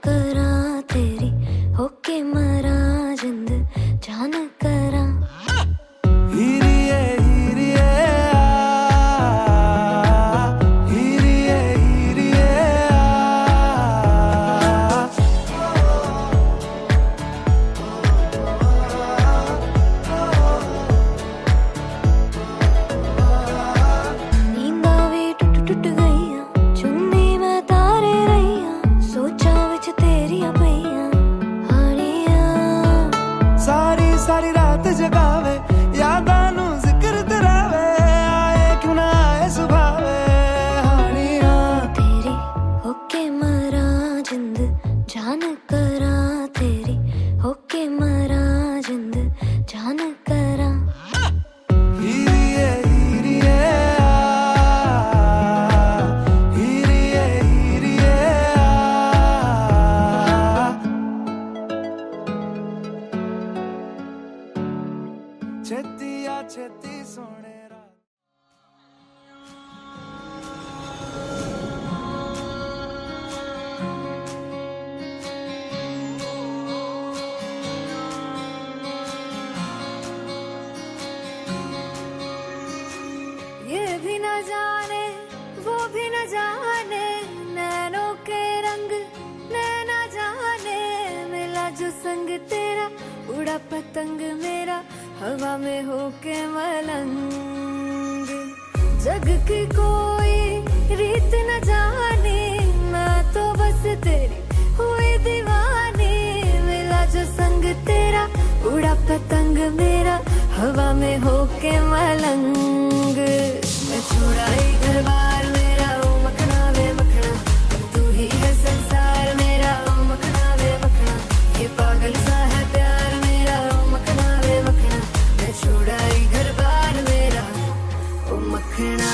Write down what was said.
करा तेरी होके मरा जिंद जान करा हीरिए हीरिए हीरिए हीरिए नींदा भी टुट टुट गईया चुन्नी मैं तारे रहीया सोचा विच तेरिया पईया हानिया सारी सारी रात जगावे यादां नू जिक्र तरावे आए क्यों ना आए सुभावे हानिया तेरी होके मरा जिंद जान करा तेरी होके मरा जिंद जान करा हीरिए हीरिए हीरिए हीरिए छेती आ छेती सोने रात ये भी न जाने वो भी न जाने नैनों के रंग नैना जाने मिला जो संग तेरा उड़ा पतंग मेरा हवा में होके मलंग जग की कोई रीत न जाने मैं तो बस तेरी हुई दीवानी मिला जो संग तेरा उड़ा पतंग मेरा हवा में होके मलंग मैं छुड़ाई घर बार मेरा ओ मखना वे मखना तू ही है संसार मेरा ओ मखना वे मखना ये पागल सा है प्यार मेरा ओ मखना वे मखना मैं छुड़ाई घर बार मेरा ओ मखना